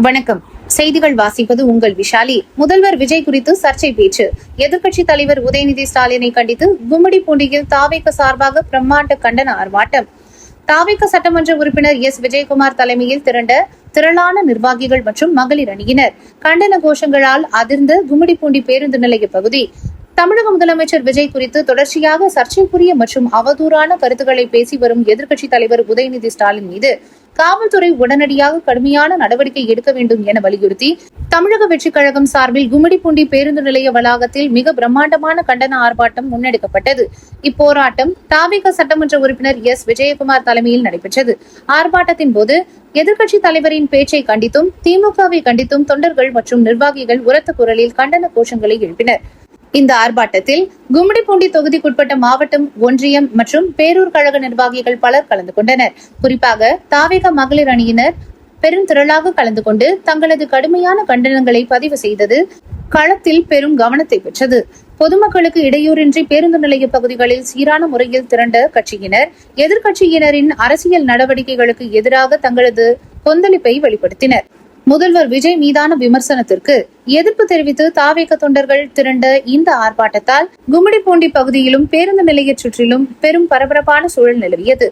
வணக்கம். செய்திகள் வாசிப்பது உங்கள் விஷாலி. முதல்வர் விஜய் குறித்து சர்ச்சை பேச்சு. எதிர்க்கட்சி தலைவர் உதயநிதி ஸ்டாலினை கண்டித்து கும்மிடிப்பூண்டியில் தாவேக சார்பாக பிரம்மாண்ட கண்டன ஆர்ப்பாட்டம். தாவேக சட்டமன்ற உறுப்பினர் எஸ் விஜயகுமார் தலைமையில் திரளான நிர்வாகிகள் மற்றும் மகளிர் அணியினர் கண்டன கோஷங்களால் அதிர்ந்த கும்மிடிப்பூண்டி பேருந்து நிலைய பகுதி. தமிழக முதலமைச்சர் விஜய் குறித்து தொடர்ச்சியாக சர்ச்சைக்குரிய மற்றும் அவதூறான கருத்துக்களை பேசி வரும் எதிர்க்கட்சி தலைவர் உதயநிதி ஸ்டாலின் மீது காவல்துறை உடனடியாக கடுமையான நடவடிக்கை எடுக்க வேண்டும் என வலியுறுத்தி தமிழக வெற்றிக் கழகம் சார்பில் கும்மிடிப்பூண்டி பேருந்து நிலைய வளாகத்தில் மிக பிரம்மாண்டமான கண்டன ஆர்ப்பாட்டம் முன்னெடுக்கப்பட்டது. இப்போராட்டம் தாவேக சட்டமன்ற உறுப்பினர் எஸ் விஜயகுமார் தலைமையில் நடைபெற்றது. ஆர்ப்பாட்டத்தின் போது எதிர்க்கட்சி தலைவரின் பேச்சை கண்டித்தும் திமுகவை கண்டித்தும் தொண்டர்கள் மற்றும் நிர்வாகிகள் உரத்த குரலில் கண்டன கோஷங்களை எழுப்பினர். இந்த ஆர்ப்பாட்டத்தில் கும்மிடிப்பூண்டி தொகுதிக்குட்பட்ட மாவட்டம், ஒன்றியம் மற்றும் பேரூர் கழக நிர்வாகிகள் பலர் கலந்து கொண்டனர். குறிப்பாக தாவேக மகளிர் அணியினர் பெருந்திரளாக கலந்து கொண்டு தங்களது கடுமையான கண்டனங்களை பதிவு செய்தது களத்தில் பெரும் கவனத்தை பெற்றது. பொதுமக்களுக்கு இடையூறின்றி பேருந்து நிலைய பகுதிகளில் சீரான முறையில் திரண்ட கட்சியினர் எதிர்க்கட்சியினரின் அரசியல் நடவடிக்கைகளுக்கு எதிராக தங்களது கொந்தளிப்பை வெளிப்படுத்தினர். முதல்வர் விஜய் மீதான விமர்சனத்திற்கு எதிர்ப்பு தெரிவித்து தாவேக தொண்டர்கள் திரண்ட இந்த ஆர்ப்பாட்டத்தால் கும்மிடிப்பூண்டி பகுதியிலும் பேருந்து நிலைய சுற்றிலும் பெரும் பரபரப்பான சூழல் நிலவியது.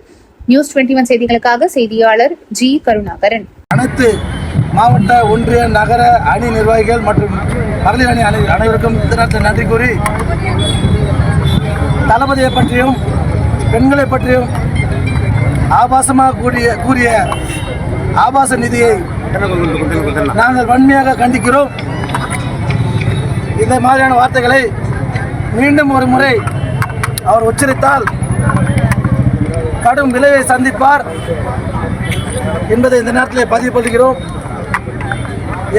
நியூஸ் 21 செய்திகளுக்காக செய்தியாளர் ஜி கருணாகரன். அனைத்து மாவட்ட, ஒன்றிய, நகர அணி நிர்வாகிகள் மற்றும் மகளிர் அணி அனைவருக்கும் நன்றி கூறி, தளபதியை பற்றியும் பெண்களை பற்றியும் ஆபாசமாக கூறிய ஆபாச நிதியை நாங்கள் வன்மையாக கண்டிக்கிறோம். இந்த மாதிரியான வார்த்தைகளை மீண்டும் ஒரு முறை அவர் உச்சரித்தால் கடும் விளைவை சந்திப்பார் என்பதை இந்த நேரத்தில் பதிவு பண்ணுகிறோம்.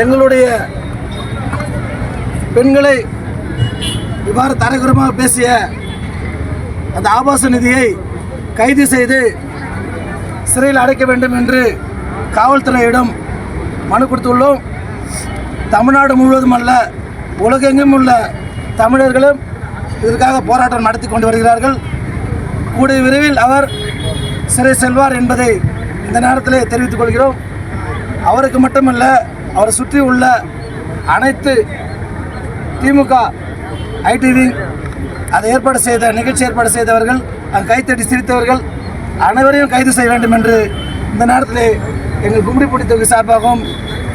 எங்களுடைய பெண்களை இவ்வாறு தரக்குறமாக பேசிய அந்த ஆபாச நிதியை கைது செய்து சிறையில் அடைக்க வேண்டும் என்று காவல்துறையிடம் மனு கொடுத்துள்ளோம். தமிழ்நாடு முழுவதும் அல்ல, உலகெங்கும் உள்ள தமிழர்களும் இதற்காக போராட்டம் நடத்தி கொண்டு வருகிறார்கள். கூடிய விரைவில் அவர் சிறை செல்வார் என்பதை இந்த நேரத்தில் தெரிவித்துக் கொள்கிறோம். அவருக்கு மட்டுமல்ல, அவரை சுற்றி உள்ள அனைத்து திமுக ஐடி விங், அதை நிகழ்ச்சி ஏற்பாடு செய்தவர்கள், அங்கு கைத்தட்டி சிரித்தவர்கள் அனைவரையும் கைது செய்ய வேண்டும் என்று இந்த நேரத்தில் எங்கள் கும்மிடிப்பூண்டி தொகுதி சார்பாகவும்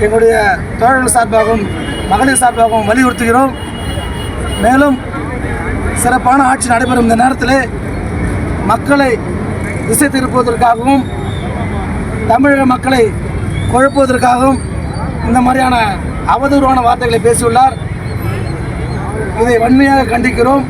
எங்களுடைய தோழர்கள் சார்பாகவும் மகளிர் சார்பாகவும் வலியுறுத்துகிறோம். மேலும் சிறப்பான ஆட்சி நடைபெறும் இந்த நேரத்தில் மக்களை திசை திருப்புவதற்காகவும் தமிழக மக்களை குழப்புவதற்காகவும் இந்த மாதிரியான அவதூறான வார்த்தைகளை பேசியுள்ளார். இதை வன்மையாக கண்டிக்கிறோம்.